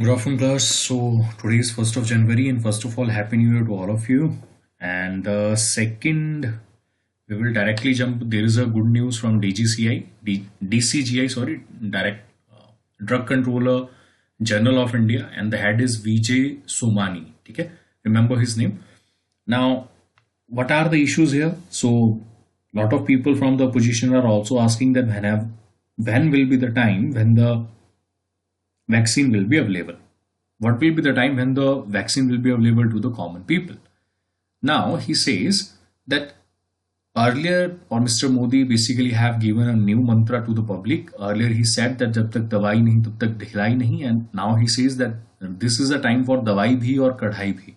Good afternoon, class. So today is 1st of January, and first of all, Happy New Year to all of you. And the second, we will directly jump. There is a good news from DCGI, sorry, Direct Drug Controller General of India, and the head is Vijay Somani. Okay, remember his name. Now, what are the issues here? So, lot of people from the opposition are also asking that when will be the time when the vaccine will be available? What will be the time when the vaccine will be available to the common people? Now he says that earlier, or Mr. Modi basically have given a new mantra to the public. Earlier he said that जब तक दवाई नहीं तब तक ढिलाई नहीं, and now he says that this is a time for दवाई भी और कढ़ाई भी.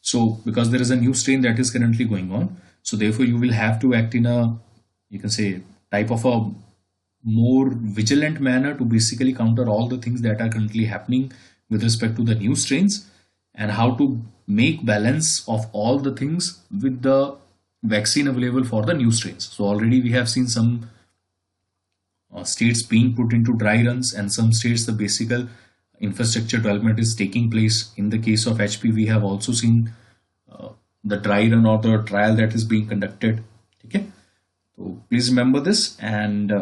So because there is a new strain that is currently going on, so therefore you will have to act in a, you can say, type of a more vigilant manner to basically counter all the things that are currently happening with respect to the new strains, and how to make balance of all the things with the vaccine available for the new strains. So already we have seen some states being put into dry runs, and some states the basic infrastructure development is taking place. In the case of HP, we have also seen the dry run or the trial that is being conducted. Okay, so please remember this. And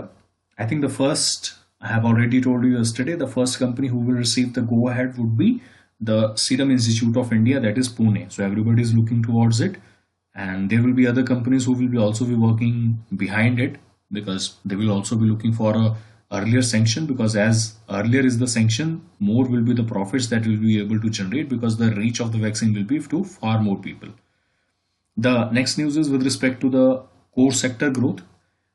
I think the first, I have already told you yesterday, the first company who will receive the go ahead would be the Serum Institute of India, that is Pune. So everybody is looking towards it, and there will be other companies who will be also be working behind it, because they will also be looking for a earlier sanction, because as earlier is the sanction, more will be the profits that will be able to generate, because the reach of the vaccine will be to far more people. The next news is with respect to the core sector growth.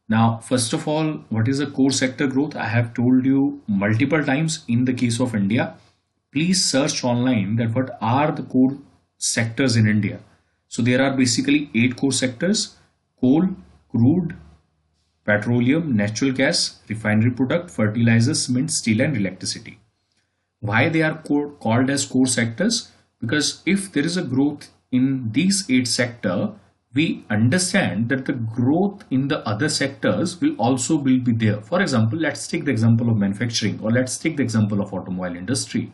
Now, first of all, what is a core sector growth? I have told you multiple times in the case of India. Please search online that what are the core sectors in India. So there are basically 8 core sectors: coal, crude, petroleum, natural gas, refinery product, fertilizer, cement, steel, and electricity. Why they are called as core sectors? Because if there is a growth in these 8 sectors, we understand that the growth in the other sectors will also be there. For example, let's take the example of manufacturing, or let's take the example of automobile industry.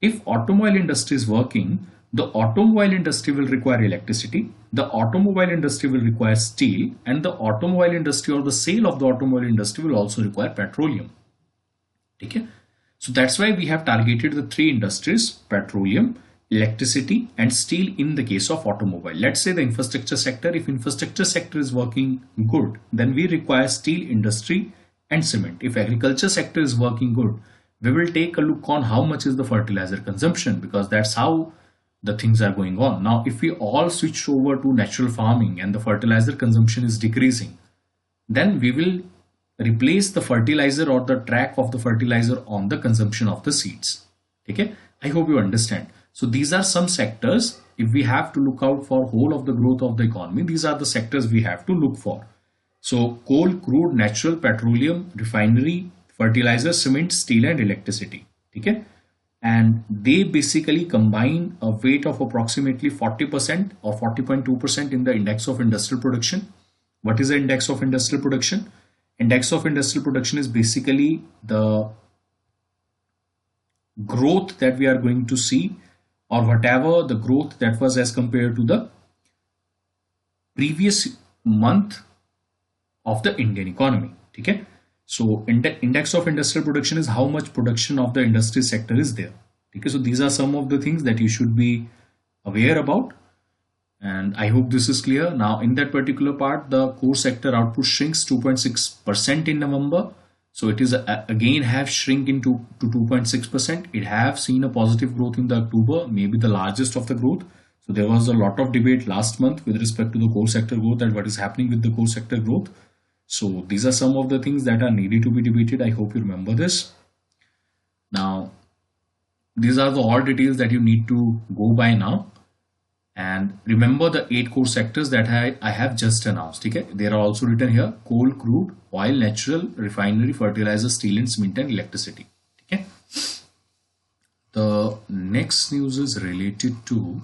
If automobile industry is working, the automobile industry will require electricity, the automobile industry will require steel, and the automobile industry or the sale of the automobile industry will also require petroleum. Okay? So that's why we have targeted the 3 industries: petroleum, electricity, and steel in the case of automobile. Let's say the infrastructure sector. If infrastructure sector is working good, then we require steel industry and cement. If agriculture sector is working good, we will take a look on how much is the fertilizer consumption, because that's how the things are going on. Now, if we all switch over to natural farming and the fertilizer consumption is decreasing, then we will replace the fertilizer or the track of the fertilizer on the consumption of the seeds. Okay, I hope you understand. So these are some sectors. If we have to look out for whole of the growth of the economy, these are the sectors we have to look for. So coal, crude, natural, petroleum, refinery, fertilizer, cement, steel, and electricity. Okay, and they basically combine a weight of approximately 40% or 40.2% in the index of industrial production. What is the index of industrial production? Index of industrial production is basically the growth that we are going to see, or whatever the growth that was as compared to the previous month of the Indian economy. Okay, so index of industrial production is how much production of the industry sector is there. Okay, so these are some of the things that you should be aware about, and I hope this is clear. Now, in that particular part, the core sector output shrinks 2.6% in November. So it is again have shrink into to 2.6%. It have seen a positive growth in the October, maybe the largest of the growth. So there was a lot of debate last month with respect to the core sector growth, and what is happening with the core sector growth. So these are some of the things that are needed to be debated. I hope you remember this. Now, these are the all details that you need to go by now. And remember the 8 core sectors that I have just announced. Okay, they are also written here: coal, crude, oil, natural, refinery, fertilizer, steel, and cement, and electricity. Okay. The next news is related to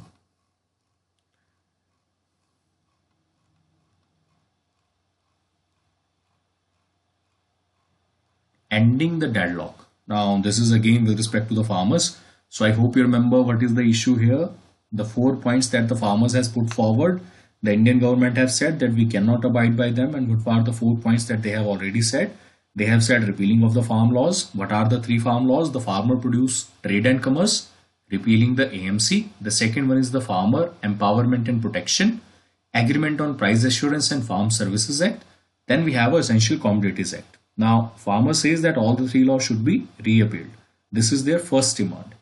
ending the deadlock. Now, this is again with respect to the farmers. So I hope you remember what is the issue here. The 4 points that the farmers has put forward, the Indian government have said that we cannot abide by them. And what are the 4 points that they have already said? They have said repealing of the farm laws. What are the three farm laws? The Farmer Produce Trade and Commerce, repealing the AMC. The second one is the Farmer Empowerment and Protection, Agreement on Price Assurance and Farm Services Act. Then we have Essential Commodities Act. Now, farmer says that all the three laws should be repealed. This is their first demand.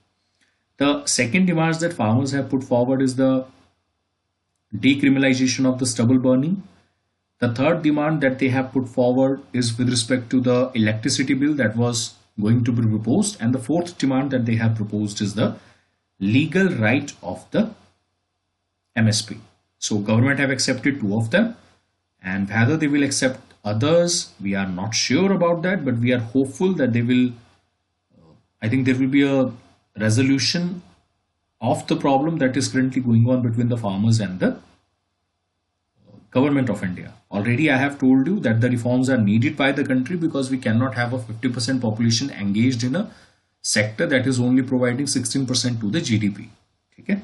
The second demands that farmers have put forward is the decriminalization of the stubble burning. The third demand that they have put forward is with respect to the electricity bill that was going to be proposed. And the fourth demand that they have proposed is the legal right of the MSP. So government have accepted two of them, and whether they will accept others, we are not sure about that, but we are hopeful that they will, I think there will be a resolution of the problem that is currently going on between the farmers and the government of India. Already I have told you that the reforms are needed by the country because we cannot have a 50% population engaged in a sector that is only providing 16% to the GDP. Okay?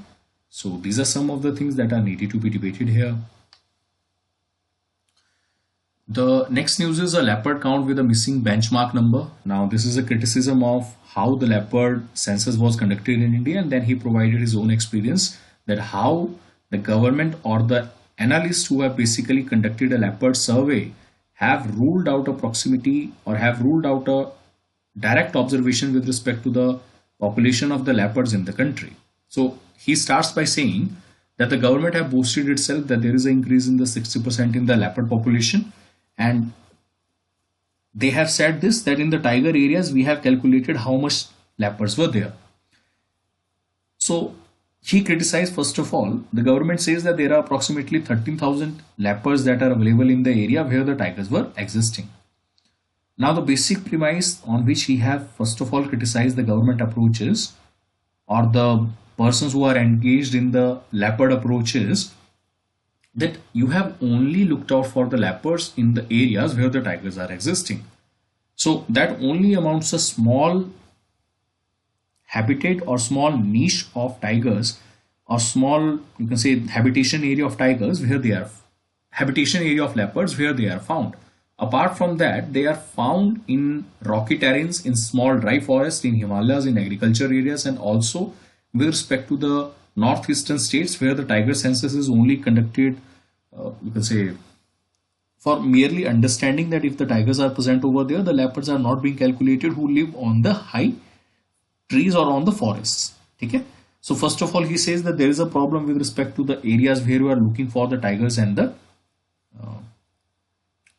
So these are some of the things that are needed to be debated here. The next news is a leopard count with a missing benchmark number. Now this is a criticism of how the leopard census was conducted in India, and then he provided his own experience that how the government or the analysts who have basically conducted a leopard survey have ruled out a proximity or have ruled out a direct observation with respect to the population of the leopards in the country. So he starts by saying that the government have boasted itself that there is an increase in the 60% in the leopard population, and they have said this, that in the tiger areas we have calculated how much leopards were there. So he criticized, first of all, the government says that there are approximately 13,000 leopards that are available in the area where the tigers were existing. Now the basic premise on which he have first of all criticized the government approaches or the persons who are engaged in the leopard approaches, that you have only looked out for the leopards in the areas where the tigers are existing. So that only amounts a small habitat or small niche of tigers, or small, you can say, habitation area of tigers where they are, habitation area of leopards where they are found. Apart from that, they are found in rocky terrains, in small dry forests, in Himalayas, in agriculture areas, and also with respect to the northeastern states where the tiger census is only conducted, you can say, for merely understanding that if the tigers are present over there, the leopards are not being calculated who live on the high trees or on the forests. Okay? So first of all, he says that there is a problem with respect to the areas where you are looking for the tigers and the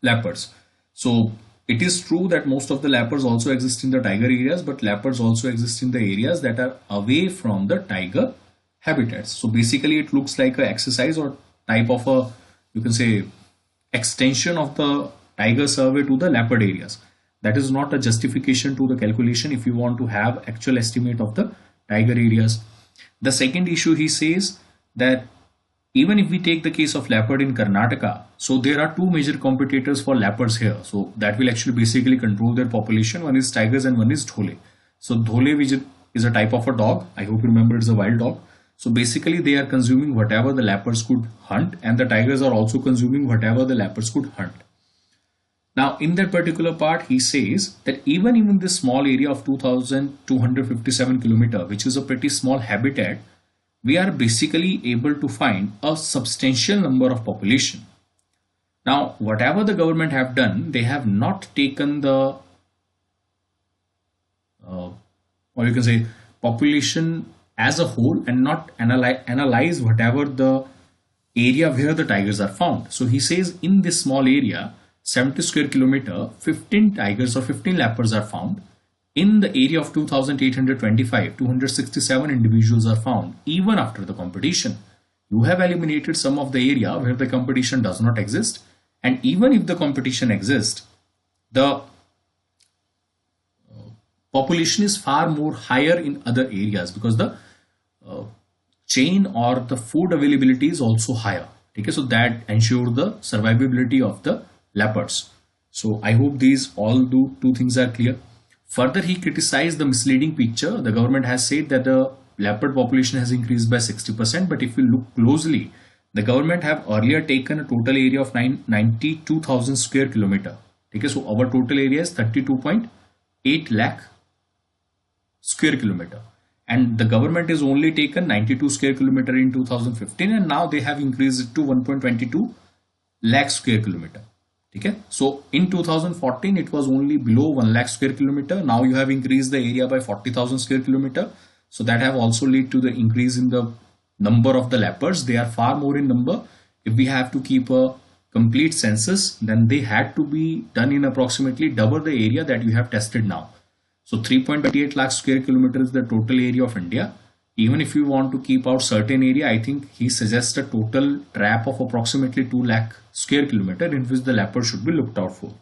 leopards. So it is true that most of the leopards also exist in the tiger areas, but leopards also exist in the areas that are away from the tiger habitats. So basically it looks like an exercise or type of a, you can say, extension of the tiger survey to the leopard areas. That is not a justification to the calculation if you want to have actual estimate of the tiger areas. The second issue, he says that even if we take the case of leopard in Karnataka, so there are two major competitors for leopards here. So that will actually basically control their population. One is tigers and one is dhole. So dhole, which is a type of a dog. I hope you remember it's a wild dog. So basically they are consuming whatever the leopards could hunt, and the tigers are also consuming whatever the leopards could hunt. Now in that particular part, he says that even in this small area of 2,257 kilometer, which is a pretty small habitat, we are basically able to find a substantial number of population. Now, whatever the government have done, they have not taken the, or you can say, population as a whole and not analyze whatever the area where the tigers are found. So he says in this small area, 70 square kilometer, 15 tigers or 15 leopards are found. In the area of 2,825, 267 individuals are found even after the competition. You have eliminated some of the area where the competition does not exist, and even if the competition exists, the population is far more higher in other areas because the chain or the food availability is also higher. Okay, so that ensures the survivability of the leopards. So I hope these all two things are clear. Further, he criticized the misleading picture. The government has said that the leopard population has increased by 60%, but if you look closely, the government have earlier taken a total area of 92,000 square kilometer. Okay, so our total area is 32.8 lakh square kilometer, and the government is only taken 92 square kilometer in 2015, and now they have increased it to 1.22 lakh square kilometer. Okay, so in 2014 it was only below 1 lakh square kilometer. Now you have increased the area by 40,000 square kilometer. So that have also led to the increase in the number of the leopards. They are far more in number. If we have to keep a complete census, then they had to be done in approximately double the area that you have tested now. So 3.28 lakh square kilometer is the total area of India. Even if you want to keep out certain area, I think he suggests a total trap of approximately 2 lakh square kilometer in which the leopard should be looked out for.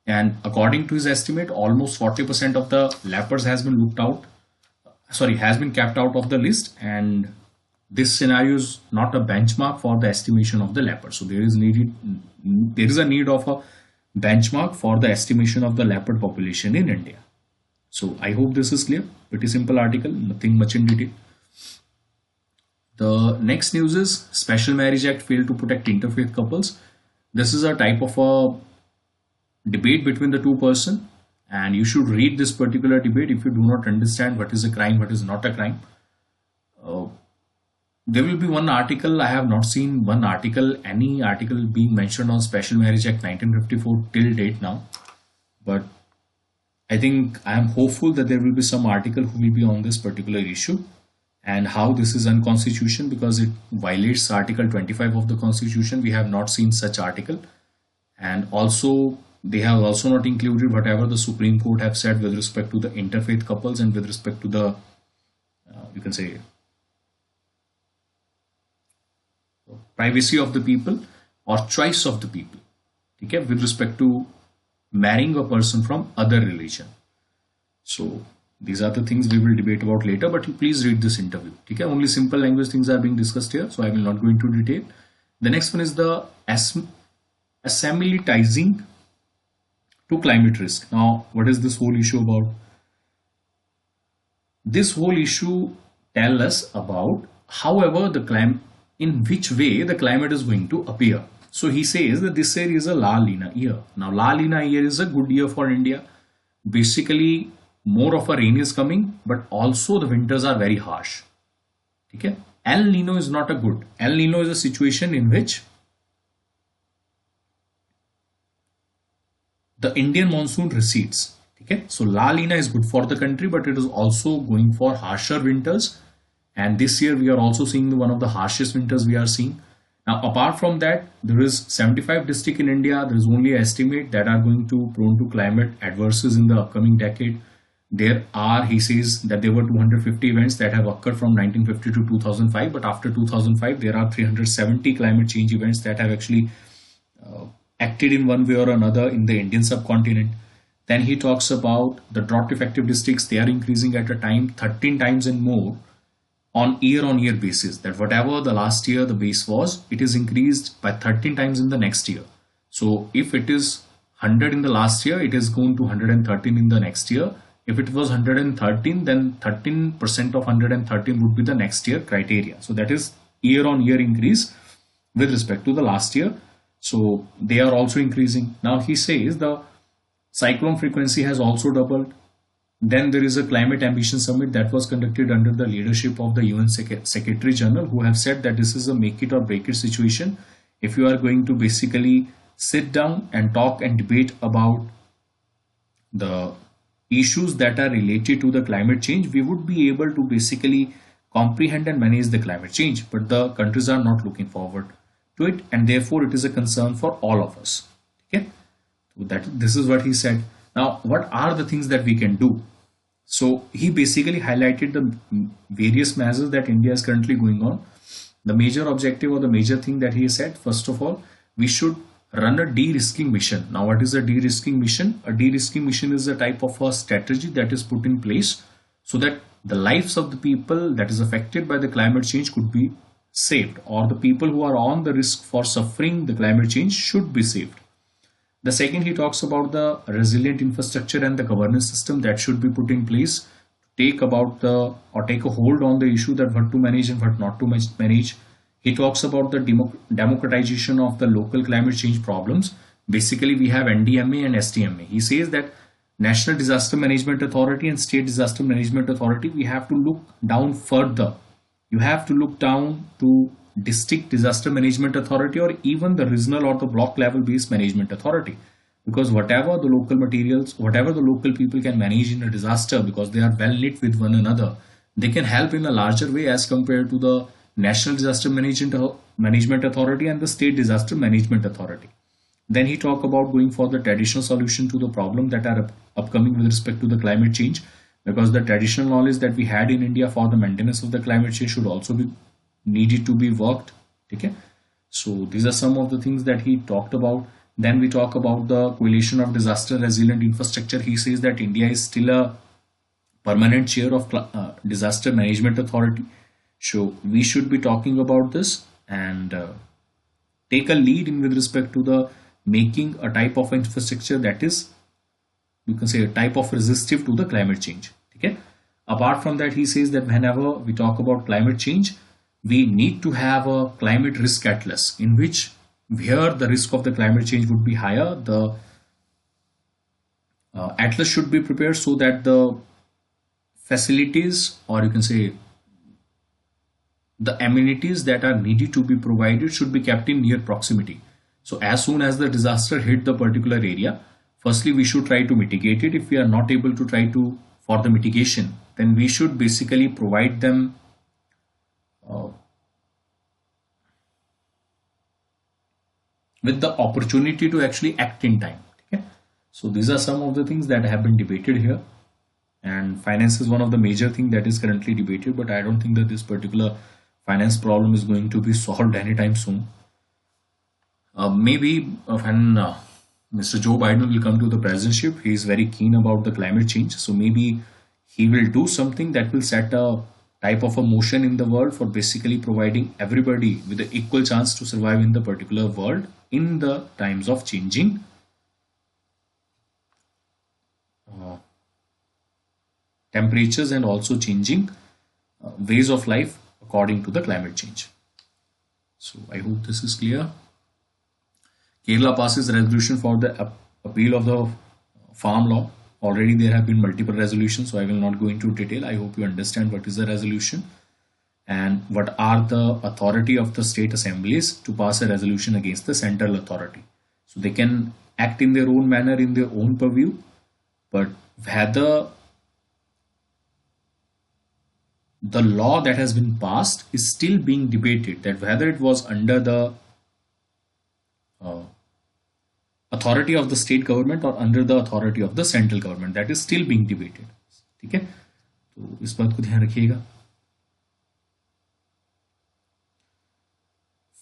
And according to his estimate, almost 40% of the leopards has been has been kept out of the list. And this scenario is not a benchmark for the estimation of the leopard. So there is a need of a benchmark for the estimation of the leopard population in India. So I hope this is clear. Pretty simple article, nothing much in detail. The next news is Special Marriage Act failed to protect interfaith couples. This is a type of a debate between the two persons, and you should read this particular debate if you do not understand what is a crime, what is not a crime. There will be one article, I have not seen any article being mentioned on Special Marriage Act 1954 till date now. But I think I am hopeful that there will be some article who will be on this particular issue and how this is unconstitutional because it violates Article 25 of the Constitution. We have not seen such article, and also they have also not included whatever the Supreme Court have said with respect to the interfaith couples and with respect to the you can say privacy of the people or choice of the people, okay, with respect to marrying a person from other religion. So these are the things we will debate about later, but you please read this interview. Okay, only simple language things are being discussed here, so I will not go into detail. The next one is the assimilatizing to climate risk. Now, what is this whole issue about? This whole issue tells us about, however, in which way the climate is going to appear. So he says that this year is a La Nina year. Now, La Nina year is a good year for India. Basically, more of a rain is coming, but also the winters are very harsh. Okay? El Nino is not a good. El Nino is a situation in which the Indian monsoon recedes. Okay? So La Nina is good for the country, but it is also going for harsher winters. And this year we are also seeing one of the harshest winters we are seeing. Now, apart from that, there is 75 districts in India. There is only an estimate that are going to prone to climate adverses in the upcoming decade. He says that there were 250 events that have occurred from 1950 to 2005, but after 2005, there are 370 climate change events that have actually acted in one way or another in the Indian subcontinent. Then he talks about the drought effective districts. They are increasing at a time 13 times and more on year basis, that whatever the last year the base was, it is increased by 13 times in the next year. So if it is 100 in the last year, it is going to 113 in the next year. If it was 113, then 13% of 113 would be the next year criteria. So that is year increase with respect to the last year. So they are also increasing. Now he says the cyclone frequency has also doubled. Then there is a climate ambition summit that was conducted under the leadership of the UN Secretary General, who have said that this is a make it or break it situation. If you are going to basically sit down and talk and debate about the issues that are related to the climate change, we would be able to basically comprehend and manage the climate change. But the countries are not looking forward to it, and therefore it is a concern for all of us. Okay, so this is what he said. Now, what are the things that we can do? So he basically highlighted the various measures that India is currently going on. The major objective or the major thing that he said, first of all, we should run a de-risking mission. Now, what is a de-risking mission? A de-risking mission is a type of a strategy that is put in place so that the lives of the people that is affected by the climate change could be saved, or the people who are on the risk for suffering the climate change should be saved. The second, he talks about the resilient infrastructure and the governance system that should be put in place to take about the or take a hold on the issue that what to manage and what not to manage. He talks about the democratization of the local climate change problems. Basically, we have NDMA and SDMA. He says that National Disaster Management Authority and State Disaster Management Authority, we have to look down further. You have to look down to district disaster management authority or even the regional or the block level based management authority, because whatever the local materials, whatever the local people can manage in a disaster, because they are well knit with one another, they can help in a larger way as compared to the National Disaster Management Authority and the State Disaster Management Authority. Then he talk about going for the traditional solution to the problem that are upcoming with respect to the climate change, because the traditional knowledge that we had in India for the maintenance of the climate change should also be needed to be worked. Okay, so these are some of the things that he talked about. Then we talk about the coalition of disaster resilient infrastructure. He says that India is still a permanent chair of disaster management authority, so we should be talking about this and take a lead in with respect to the making a type of infrastructure that is, you can say, a type of resistive to the climate change. Okay, apart from that, he says that whenever we talk about climate change, we need to have a climate risk atlas in which where the risk of the climate change would be higher, the atlas should be prepared so that the facilities, or you can say the amenities that are needed to be provided, should be kept in near proximity. So as soon as the disaster hit the particular area, firstly we should try to mitigate it. If we are not able to try to for the mitigation, then we should basically provide them with the opportunity to actually act in time. Okay? So these are some of the things that have been debated here, and finance is one of the major things that is currently debated, but I don't think that this particular finance problem is going to be solved anytime soon. Maybe when Mr. Joe Biden will come to the presidency, he is very keen about the climate change, so maybe he will do something that will set a type of a motion in the world for basically providing everybody with an equal chance to survive in the particular world in the times of changing temperatures and also changing ways of life according to the climate change. So I hope this is clear. Kerala passes resolution for the appeal of the farm law. Already there have been multiple resolutions, so I will not go into detail. I hope you understand what is the resolution and what are the authority of the state assemblies to pass a resolution against the central authority. So they can act in their own manner, in their own purview, but whether the law that has been passed is still being debated, that whether it was under the authority of the state government or under the authority of the central government, that is still being debated. ठीक है, तो इस बात को ध्यान रखिएगा.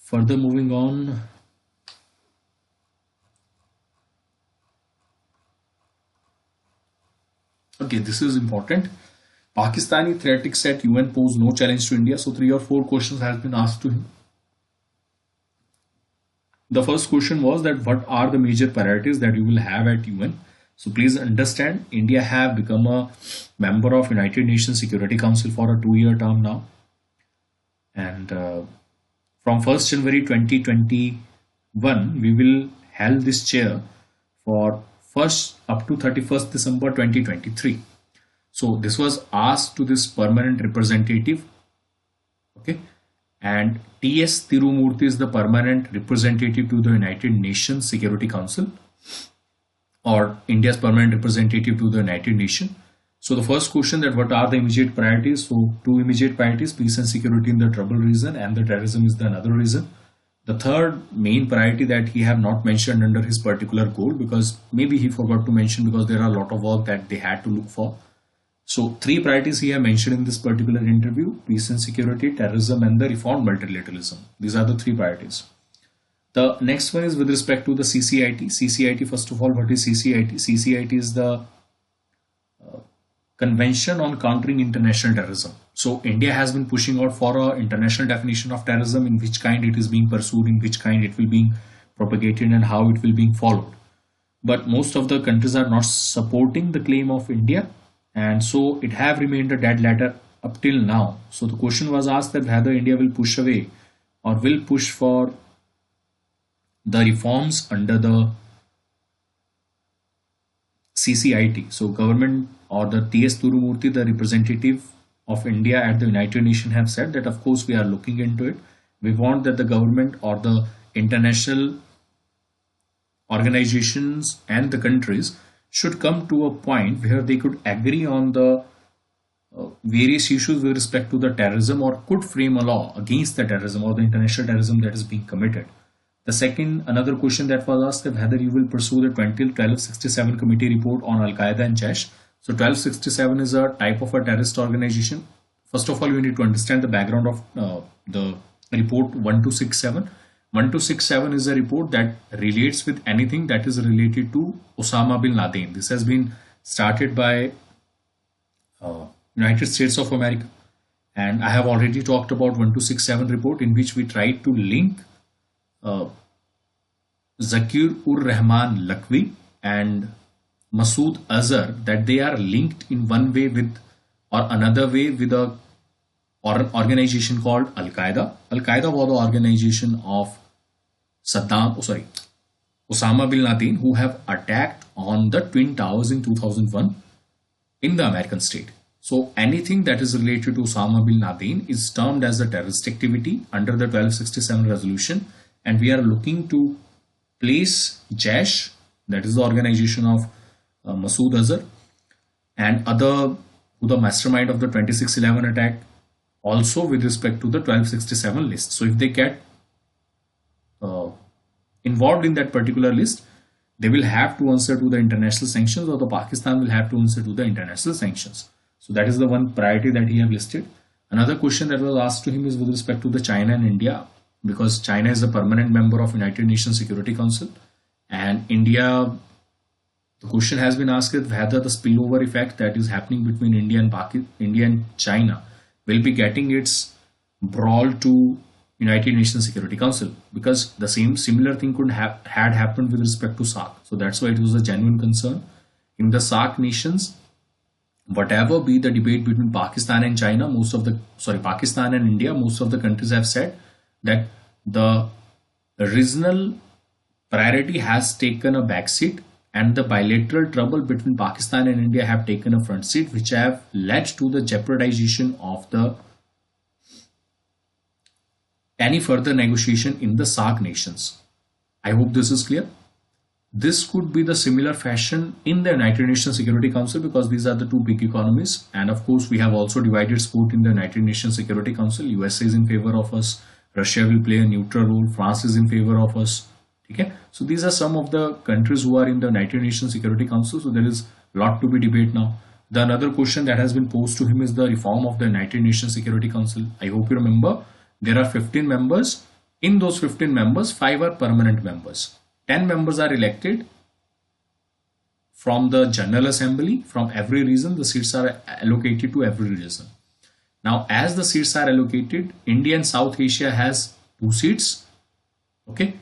Further moving on, okay, this is important. Pakistani theoretics at UN pose no challenge to India. So 3 or 4 questions has been asked to him. The first question was that what are the major priorities that you will have at UN? So please understand, India have become a member of United Nations Security Council for a 2-year term now. And from 1st January 2021, we will hold this chair for first up to 31st December 2023. So this was asked to this permanent representative, okay, and T.S. Tirumurthy is the permanent representative to the United Nations Security Council, or India's permanent representative to the United Nations. So the first question, that what are the immediate priorities? So 2 immediate priorities: peace and security in the troubled region, and the terrorism is the another reason. The third main priority that he have not mentioned under his particular goal, because maybe he forgot to mention because there are a lot of work that they had to look for. So 3 priorities he have mentioned in this particular interview: peace and security, terrorism, and the reformed multilateralism. These are the 3 priorities. The next one is with respect to the CCIT. CCIT, first of all, what is CCIT? CCIT is the Convention on Countering International Terrorism. So India has been pushing out for an international definition of terrorism, in which kind it is being pursued, in which kind it will be propagated, and how it will be followed. but most of the countries are not supporting the claim of India, and so it have remained a dead letter up till now. So the question was asked that whether India will push away or will push for the reforms under the CCIT. So government or the T.S. Turumurthy, the representative of India at the United Nations, have said that of course we are looking into it. We want that the government or the international organizations and the countries should come to a point where they could agree on the various issues with respect to the terrorism, or could frame a law against the terrorism or the international terrorism that is being committed. The second, another question that was asked, is whether you will pursue the 1267 committee report on Al Qaeda and Jaish. So 1267 is a type of a terrorist organization. First of all, you need to understand the background of the report 1267. 1267 is a report that relates with anything that is related to Osama bin Laden. This has been started by United States of America, and I have already talked about 1267 report, in which we tried to link uh, Zakir ur Rahman Lakwi and Masood Azhar, that they are linked in one way with or another way with a or an organization called Al Qaeda. Al Qaeda was the organization of Osama bin Laden, who have attacked on the Twin Towers in 2001 in the American state. So anything that is related to Osama bin Laden is termed as a terrorist activity under the 1267 resolution, and we are looking to place Jaish, that is the organization of Masood Azhar, and other who the mastermind of the 2611 attack, also with respect to the 1267 list. So if they get uh, involved in that particular list, they will have to answer to the international sanctions, or the Pakistan will have to answer to the international sanctions. So that is the one priority that he have listed. Another question that was asked to him is with respect to the China and India, because China is a permanent member of United Nations Security Council, and India, the question has been asked whether the spillover effect that is happening between India and China will be getting its brawl to United Nations Security Council, because the same similar thing could have had happened with respect to SAARC. So that's why it was a genuine concern. In the SAARC nations, whatever be the debate between Pakistan and China, Pakistan and India, most of the countries have said that the regional priority has taken a backseat, and the bilateral trouble between Pakistan and India have taken a front seat, which have led to the jeopardization of the any further negotiation in the SAARC nations. I hope this is clear. This could be the similar fashion in the United Nations Security Council, because these are the two big economies, and of course we have also divided support in the United Nations Security Council. USA is in favor of us, Russia will play a neutral role, France is in favor of us. Okay, so these are some of the countries who are in the United Nations Security Council. So there is a lot to be debate now. The another question that has been posed to him is the reform of the United Nations Security Council. I hope you remember there are 15 members. In those 15 members, 5 are permanent members. 10 members are elected from the General Assembly. From every region, the seats are allocated to every region. Now, as the seats are allocated, India and South Asia has 2 seats. Okay,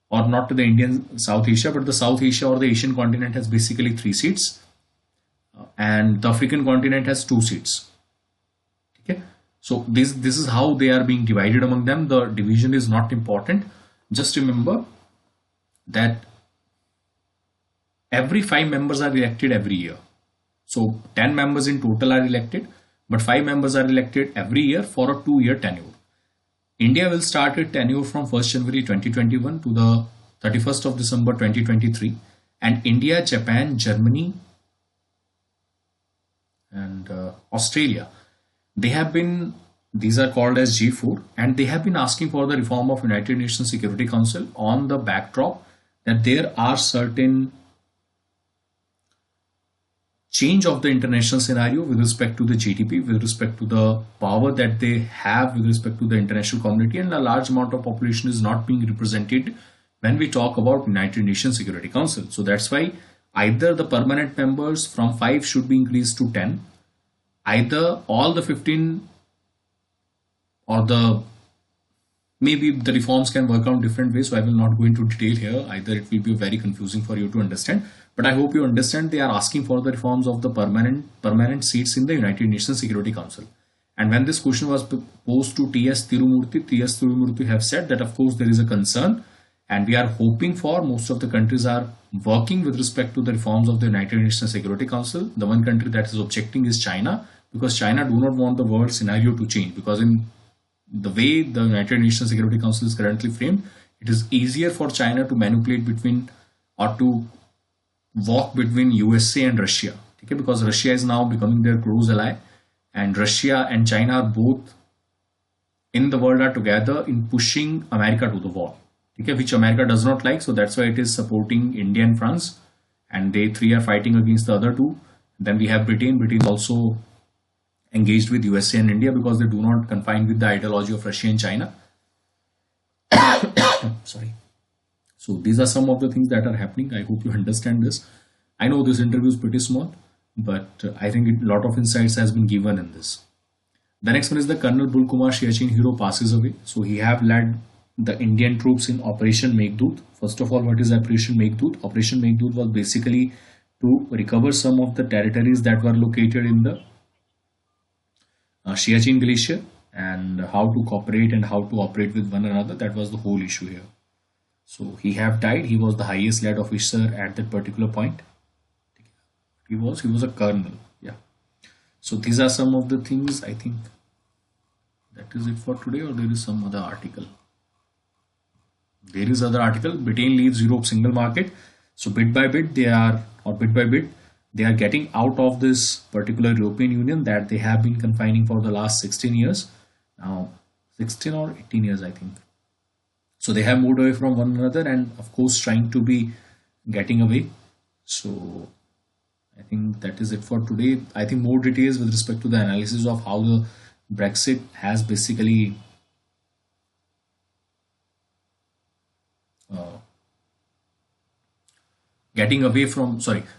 or not to the Indian South Asia, but the South Asia or the Asian continent has basically 3 seats, and the African continent has 2 seats. Okay, so this is how they are being divided among them. The division is not important. Just remember that every 5 members are elected every year. So 10 members in total are elected, but 5 members are elected every year for a 2-year tenure. India will start its tenure from 1st January 2021 to the 31st of December 2023, and India, Japan, Germany, and Australia, these are called as G4, and they have been asking for the reform of United Nations Security Council on the backdrop that there are certain change of the international scenario with respect to the GDP, with respect to the power that they have with respect to the international community, and a large amount of population is not being represented when we talk about United Nations Security Council. So that's why either the permanent members from 5 should be increased to 10, either all the 15 or the maybe the reforms can work out different ways, so I will not go into detail here. Either it will be very confusing for you to understand, but I hope you understand they are asking for the reforms of the permanent seats in the United Nations Security Council. And when this question was posed to T.S. Tirumurti have said that of course there is a concern, and we are hoping for most of the countries are working with respect to the reforms of the United Nations Security Council. The one country that is objecting is China, because China do not want the world scenario to change, because in the way the United Nations Security Council is currently framed, it is easier for China to manipulate between or to walk between USA and Russia. Okay, because Russia is now becoming their close ally, and Russia and China are both in the world are together in pushing America to the wall. Okay, which America does not like, so that's why it is supporting India and France, and they three are fighting against the other two. Then we have Britain. Britain is also engaged with USA and India because they do not confine with the ideology of Russia and China. Sorry. So these are some of the things that are happening. I hope you understand this. I know this interview is pretty small, but I think a lot of insights has been given in this. The next one is the Colonel Bulkumar Siachen hero passes away. So he have led the Indian troops in Operation Meghdoot. First of all, what is Operation Meghdoot? Operation Meghdoot was basically to recover some of the territories that were located in the Siachen Glacier, and how to cooperate and how to operate with one another. That was the whole issue here. So he have died. He was the highest led officer at that particular point. He was a colonel. Yeah. So these are some of the things. I think that is it for today, or there is some other article. There is other article. Britain leaves Europe single market. So bit by bit they are getting out of this particular European Union that they have been confining for the last 16 years. Now 16 or 18 years, I think. So they have moved away from one another, and of course trying to be getting away. So I think that is it for today. I think more details with respect to the analysis of how the Brexit has basically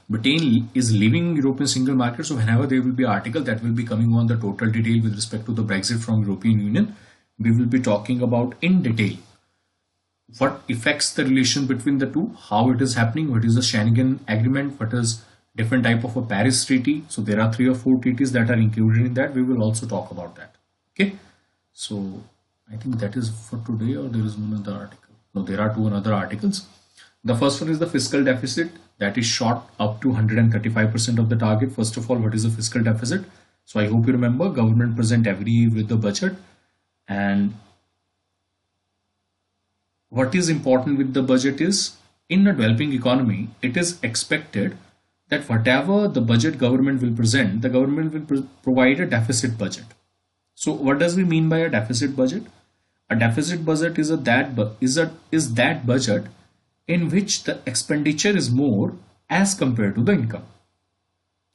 Britain is leaving European single market. So whenever there will be an article that will be coming on the total detail with respect to the Brexit from European Union, we will be talking about in detail what affects the relation between the two, how it is happening, what is the Schengen agreement, what is different type of a Paris treaty. So there are 3 or 4 treaties that are included in that. We will also talk about that. Okay. So I think that is for today, or there is another article. No, there are 2 another articles. The first one is the fiscal deficit that is shot up to 135% of the target. First of all, what is the fiscal deficit? So I hope you remember, government present every year with the budget, and what is important with the budget is, in a developing economy, it is expected that whatever the budget government will present, the government will provide a deficit budget. So what does we mean by a deficit budget? A deficit budget is that budget in which the expenditure is more as compared to the income.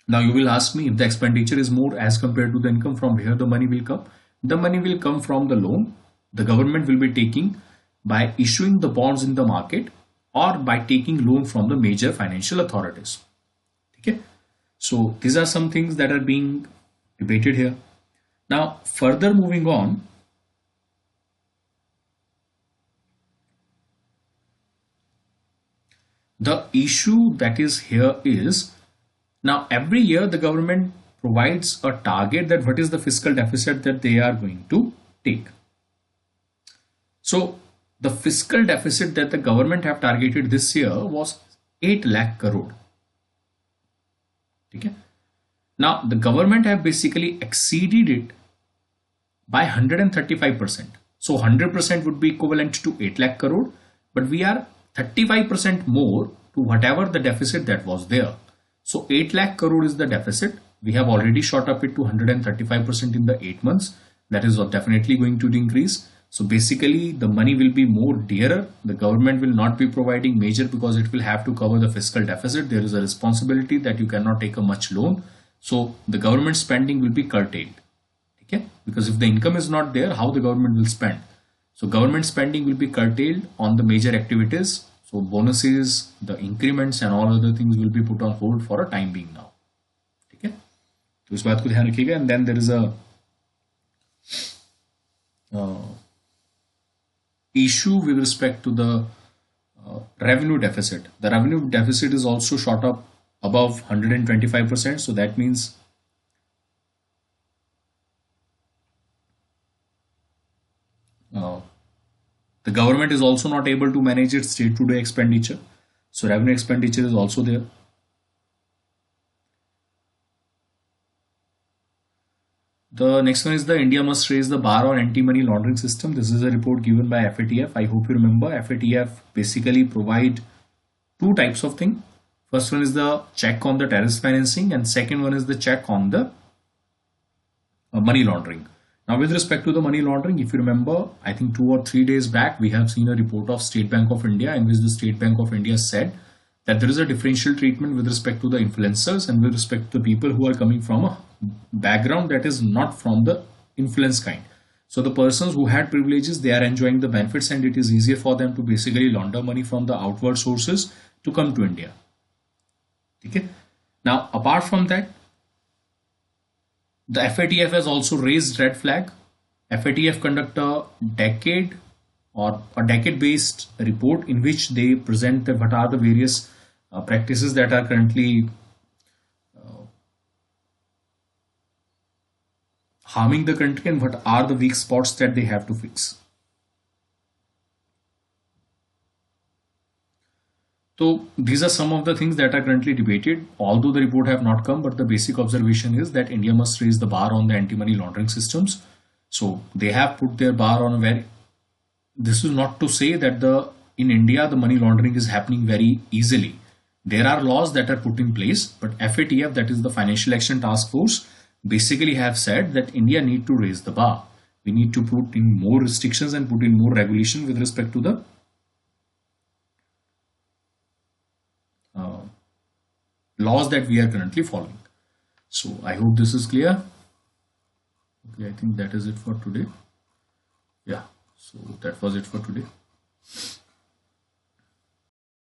Now you will ask me, if the expenditure is more as compared to the income, from where the money will come? The money will come from the loan the government will be taking by issuing the bonds in the market, or by taking loan from the major financial authorities. Okay? So these are some things that are being debated here. Now further moving on, the issue that is here is, now every year the government provides a target that what is the fiscal deficit that they are going to take. So the fiscal deficit that the government have targeted this year was 8 lakh crore. Okay? Now the government have basically exceeded it by 135%. So 100% would be equivalent to 8 lakh crore, but we are 35% more to whatever the deficit that was there. So 8 lakh crore is the deficit. We have already shot up it to 135% in the 8 months. That is definitely going to increase. So basically the money will be more dearer. The government will not be providing major, because it will have to cover the fiscal deficit. There is a responsibility that you cannot take a much loan. So the government spending will be curtailed. Okay? Because if the income is not there, how the government will spend? So government spending will be curtailed on the major activities. So bonuses, the increments and all other things will be put on hold for a time being now. Okay? तो इस बात को ध्यान रखिएगा. And then there is a issue with respect to the revenue deficit. The revenue deficit is also shot up above 125%. So that means uh, the government is also not able to manage its day-to-day expenditure. So revenue expenditure is also there. The next one is the India must raise the bar on anti-money laundering system. This is a report given by FATF. I hope you remember FATF basically provide two types of thing. First one is the check on the terrorist financing, and second one is the check on the money laundering. Now, with respect to the money laundering, if you remember, I think 2 or 3 days back, we have seen a report of State Bank of India in which the State Bank of India said that there is a differential treatment with respect to the influencers and with respect to the people who are coming from a background that is not from the influence kind. So the persons who had privileges, they are enjoying the benefits, and it is easier for them to basically launder money from the outward sources to come to India. Okay. Now, apart from that, the FATF has also raised red flag. FATF conduct a decade based report in which they present what are the various practices that are currently harming the country and what are the weak spots that they have to fix. So these are some of the things that are currently debated, although the report have not come, but the basic observation is that India must raise the bar on the anti-money laundering systems. So they have put their bar on a very, this is not to say that in India the money laundering is happening very easily. There are laws that are put in place, but FATF, that is the Financial Action Task Force, basically have said that India need to raise the bar. We need to put in more restrictions and put in more regulation with respect to the laws that we are currently following. So I hope this is clear. Okay, I think that is it for today. Yeah, so that was it for today.